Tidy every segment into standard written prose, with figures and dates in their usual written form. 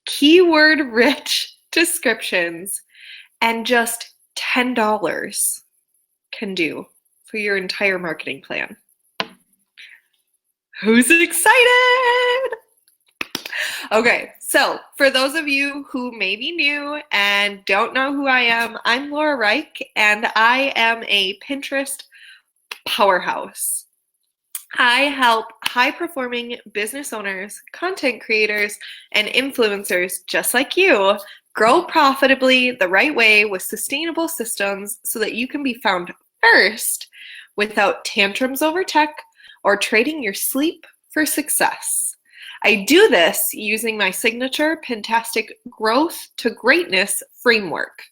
keyword-rich descriptions and just $10 can do for your entire marketing plan. Who's excited? Okay, so for those of you who may be new and don't know who I am, I'm Laura Reich, and I am a Pinterest powerhouse. I help high-performing business owners, content creators, and influencers just like you grow profitably the right way with sustainable systems so that you can be found first without tantrums over tech or trading your sleep for success. I do this using my signature Pintastic Growth to Greatness framework.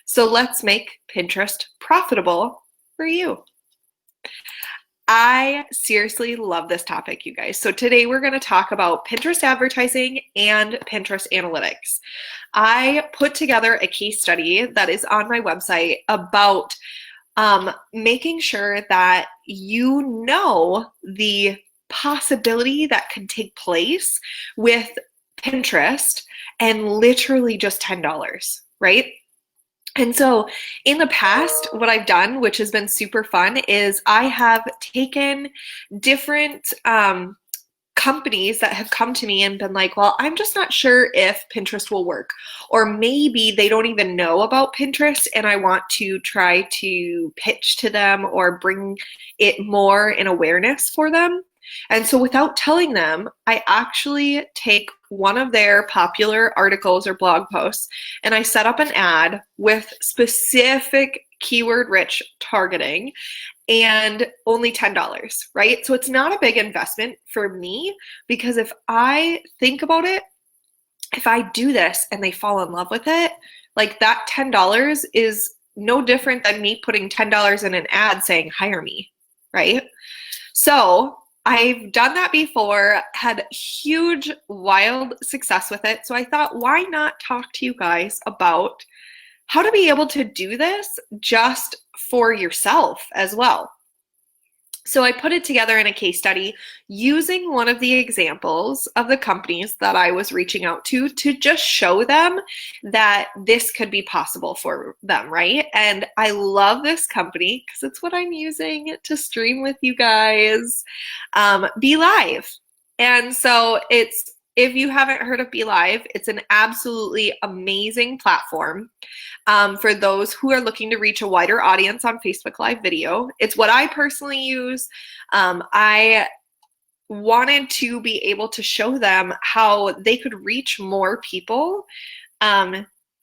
So let's make Pinterest profitable for you. I seriously love this topic, you guys. So today we're going to talk about Pinterest advertising and Pinterest analytics. I put together a case study that is on my website about making sure that you know the possibility that can take place with Pinterest and literally just $10, right? And so in the past, what I've done, which has been super fun, is I have taken different companies that have come to me and been like, well, I'm just not sure if Pinterest will work. Or maybe they don't even know about Pinterest and I want to try to pitch to them or bring it more in awareness for them. And so without telling them, I actually take one of their popular articles or blog posts and I set up an ad with specific keyword-rich targeting and only $10, right? So it's not a big investment for me because if I think about it, if I do this and they fall in love with it, like that $10 is no different than me putting $10 in an ad saying, hire me, right? So I've done that before, had huge, wild success with it. So I thought, why not talk to you guys about how to be able to do this just for yourself as well. So I put it together in a case study using one of the examples of the companies that I was reaching out to just show them that this could be possible for them, right? And I love this company because it's what I'm using to stream with you guys, BeLive. And so if you haven't heard of BeLive, it's an absolutely amazing platform for those who are looking to reach a wider audience on Facebook Live video. It's what I personally use. I wanted to be able to show them how they could reach more people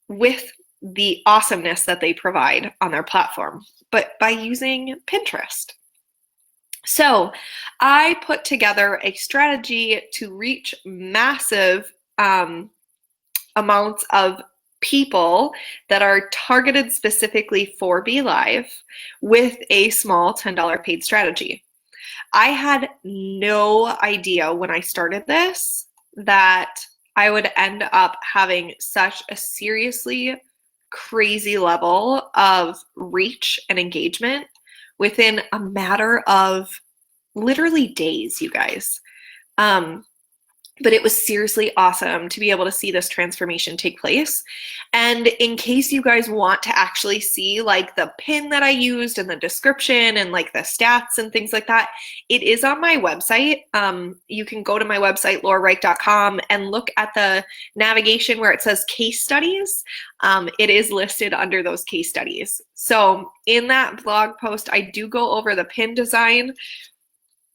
with the awesomeness that they provide on their platform, but by using Pinterest. So I put together a strategy to reach massive amounts of people that are targeted specifically for BeLive with a small $10 paid strategy. I had no idea when I started this that I would end up having such a seriously crazy level of reach and engagement within a matter of literally days, you guys. But it was seriously awesome to be able to see this transformation take place. And in case you guys want to actually see like the pin that I used and the description and like the stats and things like that, it is on my website. You can go to my website, laurareich.com, and look at the navigation where it says case studies. It is listed under those case studies. So in that blog post, I do go over the pin design.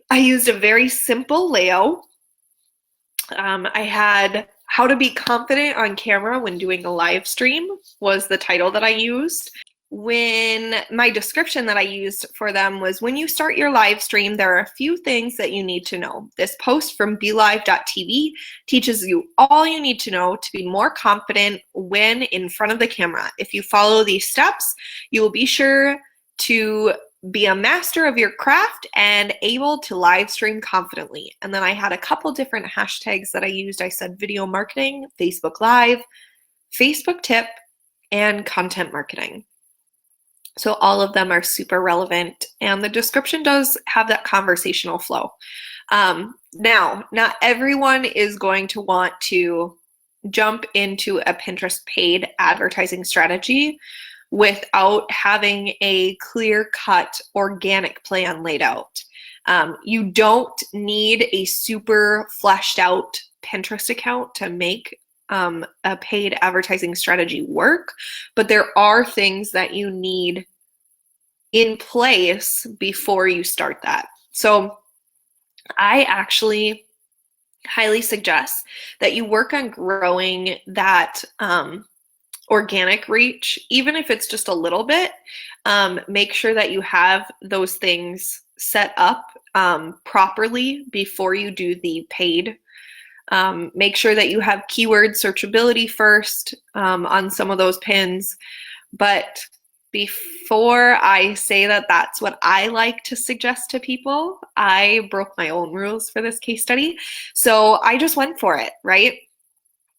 I used a very simple layout. I had how to be confident on camera when doing a live stream was the title that I used. When my description that I used for them was, when you start your live stream, there are a few things that you need to know. This post from BeLive.tv teaches you all you need to know to be more confident when in front of the camera. If you follow these steps, you will be sure to be a master of your craft and able to live stream confidently. And then I had a couple different hashtags that I used. I said video marketing, Facebook Live, Facebook tip, and content marketing. So all of them are super relevant, and the description does have that conversational flow. Now, not everyone is going to want to jump into a Pinterest paid advertising strategy without having a clear-cut organic plan laid out. You don't need a super fleshed out Pinterest account to make a paid advertising strategy work, but there are things that you need in place before you start that. So I actually highly suggest that you work on growing that organic reach, even if it's just a little bit. Make sure that you have those things set up properly before you do the paid. Make sure that you have keyword searchability first on some of those pins. But before I say that that's what I like to suggest to people, I broke my own rules for this case study. So I just went for it, right?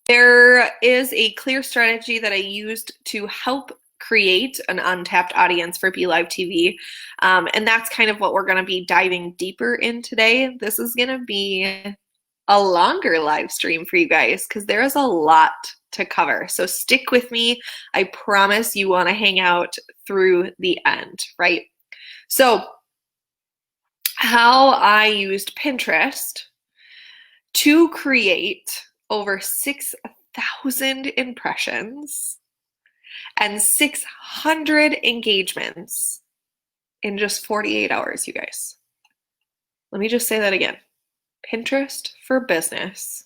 There is a clear strategy that I used to help create an untapped audience for BeLive TV. And that's kind of what we're going to be diving deeper in today. This is going to be a longer live stream for you guys because there is a lot to cover. So stick with me. I promise you want to hang out through the end, right? So how I used Pinterest to create over 6,000 impressions and 600 engagements in just 48 hours, you guys. Let me just say that again. Pinterest for Business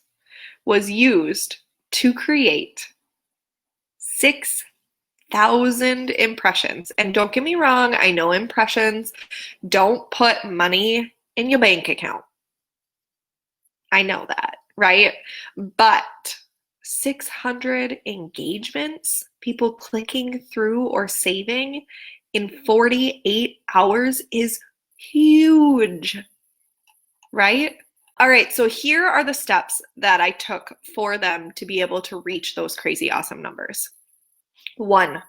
was used to create 6,000 impressions. And don't get me wrong, I know impressions don't put money in your bank account. I know that, right? But 600 engagements, people clicking through or saving in 48 hours is huge, right? All right, so here are the steps that I took for them to be able to reach those crazy awesome numbers. 1,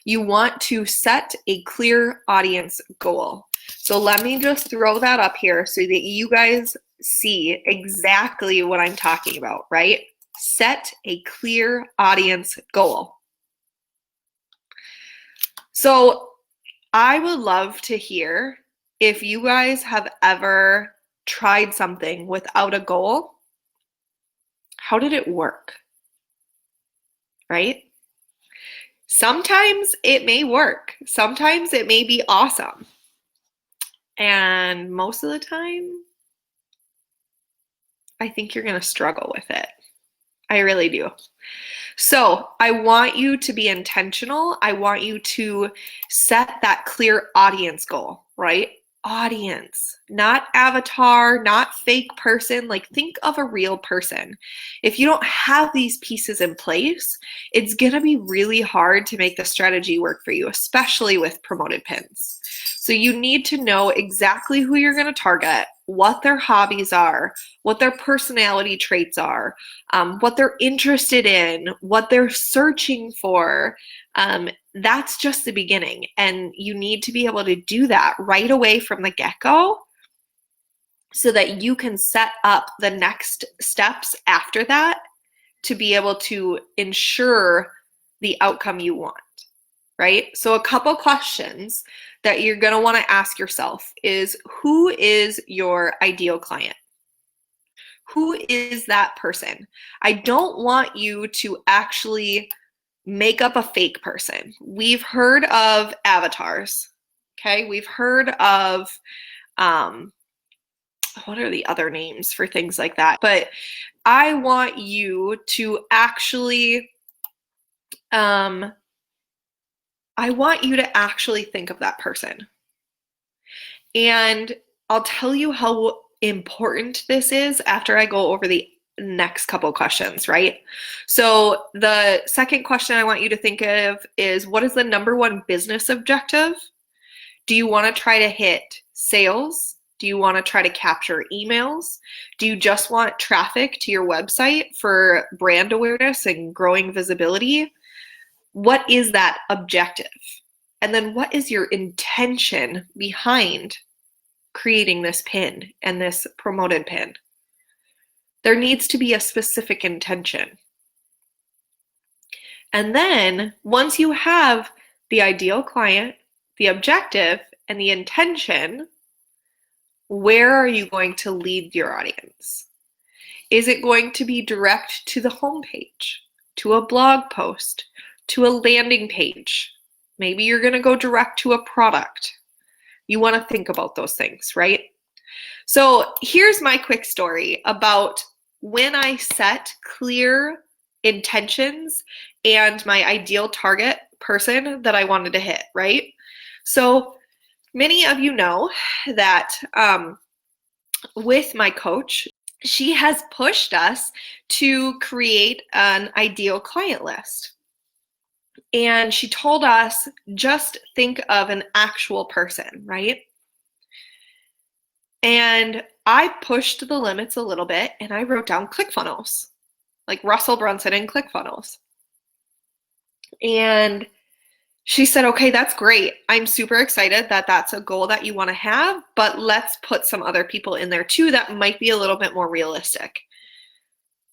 you want to set a clear audience goal. So let me just throw that up here so that you guys see exactly what I'm talking about, right? Set a clear audience goal. So I would love to hear if you guys have ever tried something without a goal. How did it work? Right? Sometimes it may work. Sometimes it may be awesome. And most of the time, I think you're going to struggle with it. I really do. So I want you to be intentional. I want you to set that clear audience goal, right? Audience, not avatar, not fake person. Like, think of a real person. If you don't have these pieces in place, it's going to be really hard to make the strategy work for you, especially with promoted pins. So you need to know exactly who you're going to target, what their hobbies are, what their personality traits are, what they're interested in, what they're searching for. That's just the beginning. And you need to be able to do that right away from the get-go so that you can set up the next steps after that to be able to ensure the outcome you want, right? So a couple questions that you're going to want to ask yourself is, who is your ideal client? Who is that person? I don't want you to actually make up a fake person. We've heard of avatars, okay? We've heard of, what are the other names for things like that? But I want you to actually, think of that person. And I'll tell you how important this is after I go over the next couple questions, right? So the second question I want you to think of is, what is the number one business objective? Do you want to try to hit sales? Do you want to try to capture emails? Do you just want traffic to your website for brand awareness and growing visibility? What is that objective? And then what is your intention behind creating this pin and this promoted pin? There needs to be a specific intention. And then once you have the ideal client, the objective, and the intention, where are you going to lead your audience? Is it going to be direct to the homepage, to a blog post, to a landing page? Maybe you're going to go direct to a product. You want to think about those things, right? So here's my quick story about when I set clear intentions and my ideal target person that I wanted to hit, right? So many of you know that with my coach, she has pushed us to create an ideal client list. And she told us, just think of an actual person, right? And I pushed the limits a little bit and I wrote down ClickFunnels, like Russell Brunson and ClickFunnels. And she said, okay, that's great. I'm super excited that that's a goal that you want to have, but let's put some other people in there too that might be a little bit more realistic.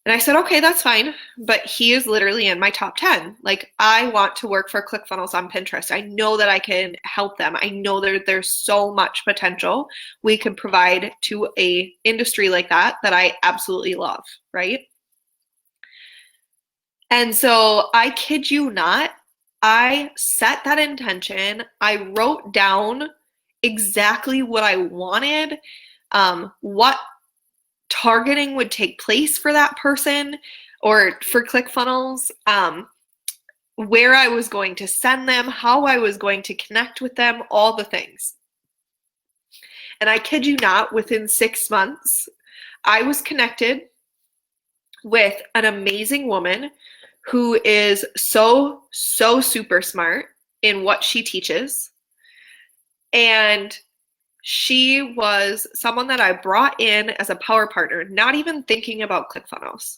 And I said, okay, that's fine, but he is literally in my top 10. Like, I want to work for ClickFunnels on Pinterest. I know that I can help them. I know there's so much potential we could provide to a industry like that I absolutely love, right? And so I kid you not, I set that intention. I wrote down exactly what I wanted, what targeting would take place for that person or for ClickFunnels, where I was going to send them, how I was going to connect with them, all the things. And I kid you not, within 6 months, I was connected with an amazing woman who is so super smart in what she teaches. And she was someone that I brought in as a power partner, not even thinking about ClickFunnels.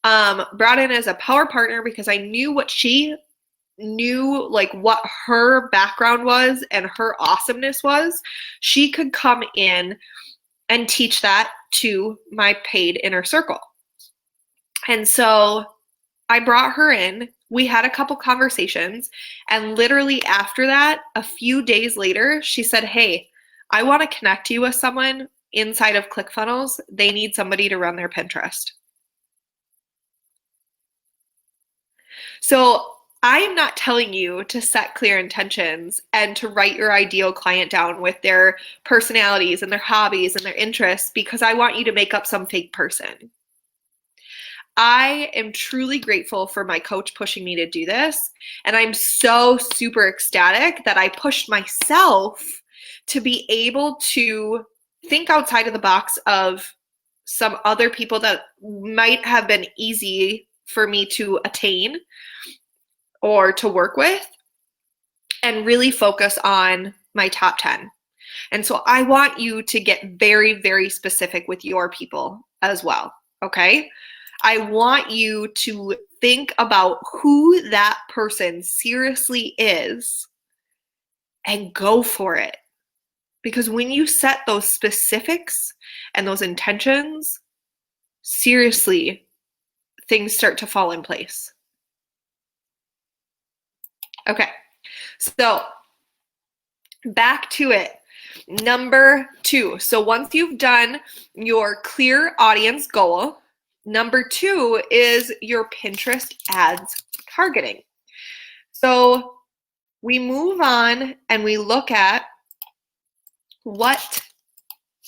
Brought in as a power partner because I knew what she knew, like what her background was and her awesomeness was. She could come in and teach that to my paid inner circle. And so I brought her in. We had a couple conversations, and literally after that, a few days later, she said, hey, I want to connect you with someone inside of ClickFunnels. They need somebody to run their Pinterest. So I am not telling you to set clear intentions and to write your ideal client down with their personalities and their hobbies and their interests because I want you to make up some fake person. I am truly grateful for my coach pushing me to do this, and I'm so super ecstatic that I pushed myself to be able to think outside of the box of some other people that might have been easy for me to attain or to work with and really focus on my top 10. And so I want you to get very, very specific with your people as well, okay? I want you to think about who that person seriously is and go for it. Because when you set those specifics and those intentions, seriously, things start to fall in place. Okay, so back to it. Number 2. So once you've done your clear audience goal, number 2 is your Pinterest ads targeting. So we move on and we look at what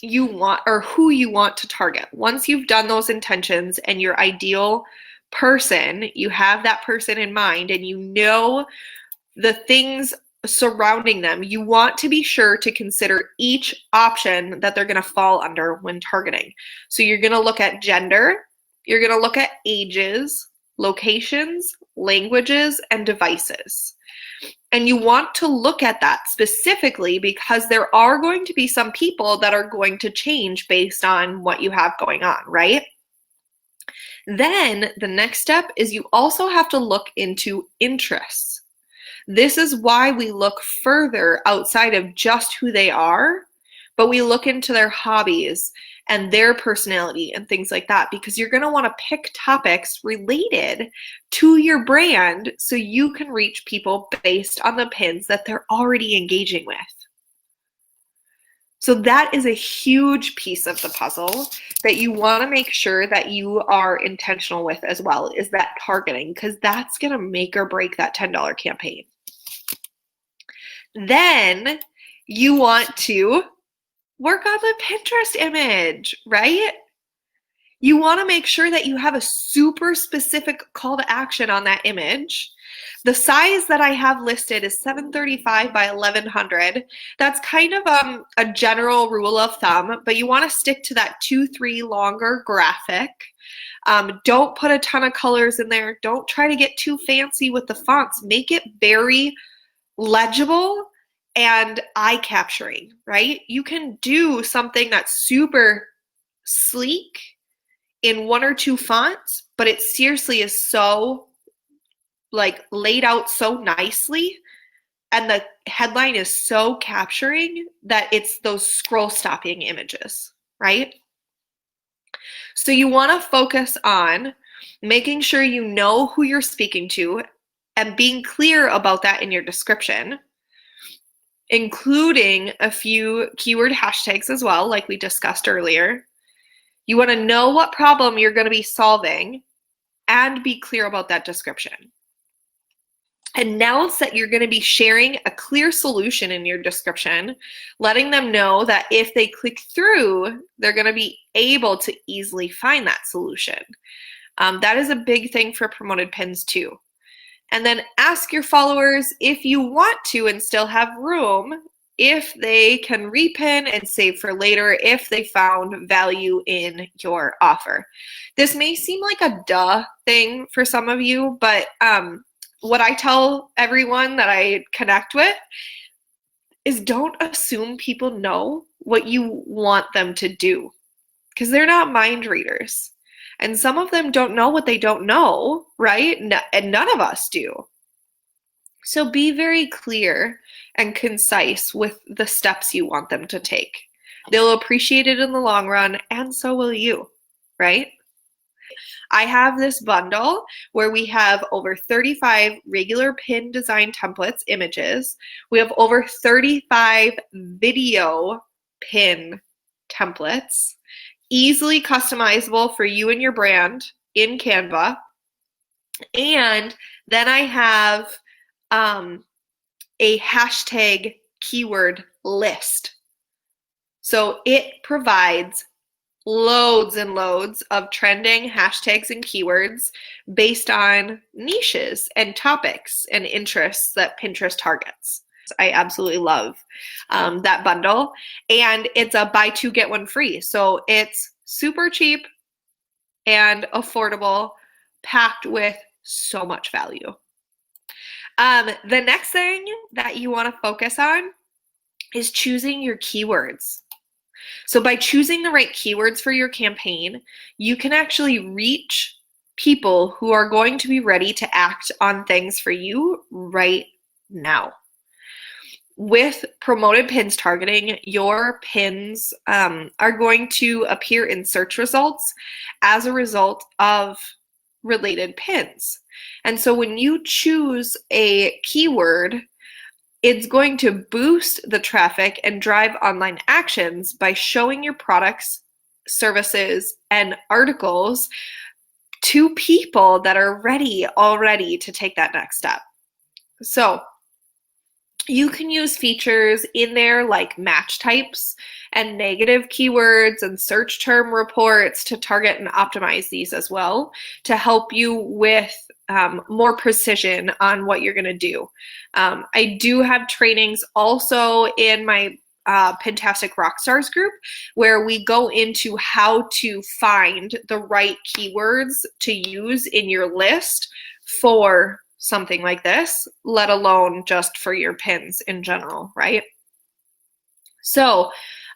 you want or who you want to target. Once you've done those intentions and your ideal person, you have that person in mind and you know the things surrounding them, you want to be sure to consider each option that they're going to fall under when targeting. So you're going to look at gender, you're going to look at ages, locations, languages, and devices. And you want to look at that specifically because there are going to be some people that are going to change based on what you have going on, right? Then the next step is you also have to look into interests. This is why we look further outside of just who they are, but we look into their hobbies and their personality and things like that, because you're going to want to pick topics related to your brand so you can reach people based on the pins that they're already engaging with. So that is a huge piece of the puzzle that you want to make sure that you are intentional with as well, is that targeting, because that's going to make or break that $10 campaign. Then you want to work on the Pinterest image, right? You want to make sure that you have a super specific call to action on that image. The size that I have listed is 735 by 1100. That's kind of a general rule of thumb, but you want to stick to that 2-3 longer graphic. Don't put a ton of colors in there. Don't try to get too fancy with the fonts. Make it very legible and eye-capturing, right? You can do something that's super sleek in 1 or 2 fonts, but it seriously is so like laid out so nicely, and the headline is so capturing that it's those scroll stopping images, right? So you want to focus on making sure you know who you're speaking to and being clear about that in your description, including a few keyword hashtags as well, like we discussed earlier. You want to know what problem you're going to be solving and be clear about that description. Announce that you're going to be sharing a clear solution in your description, letting them know that if they click through, they're going to be able to easily find that solution. That is a big thing for promoted pins too. And then ask your followers if you want to and still have room, if they can repin and save for later if they found value in your offer. This may seem like a duh thing for some of you, but what I tell everyone that I connect with is don't assume people know what you want them to do, because they're not mind readers. And some of them don't know what they don't know, right? And none of us do. So be very clear and concise with the steps you want them to take. They'll appreciate it in the long run, and so will you, right? I have this bundle where we have over 35 regular pin design templates, images. We have over 35 video pin templates, easily customizable for you and your brand in Canva. And then I have a hashtag keyword list. So it provides loads and loads of trending hashtags and keywords based on niches and topics and interests that Pinterest targets. I absolutely love that bundle. And it's a buy two, get one free. So it's super cheap and affordable, packed with so much value. The next thing that you want to focus on is choosing your keywords. So by choosing the right keywords for your campaign, you can actually reach people who are going to be ready to act on things for you right now. With promoted pins targeting, your pins are going to appear in search results as a result of related pins. And so when you choose a keyword, it's going to boost the traffic and drive online actions by showing your products, services, and articles to people that are ready already to take that next step. So you can use features in there like match types and negative keywords and search term reports to target and optimize these as well to help you with more precision on what you're going to do. I do have trainings also in my Pintastic Rockstars group where we go into how to find the right keywords to use in your list for something like this, let alone just for your pins in general, right? So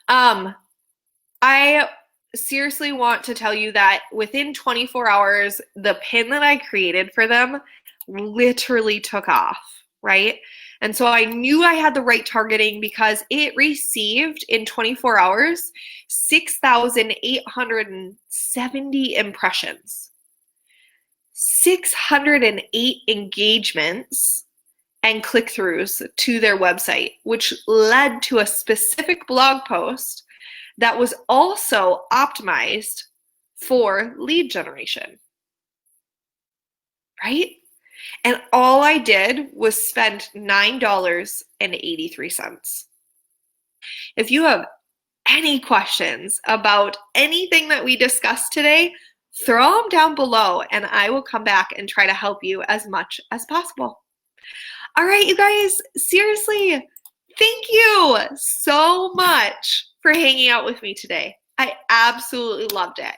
I seriously want to tell you that within 24 hours, the pin that I created for them literally took off, right? And so I knew I had the right targeting because it received in 24 hours 6,870 impressions, 608 engagements, and click-throughs to their website, which led to a specific blog post that was also optimized for lead generation, right? And all I did was spend $9.83. If you have any questions about anything that we discussed today, throw them down below and I will come back and try to help you as much as possible. All right, you guys, seriously, thank you so much for hanging out with me today. I absolutely loved it.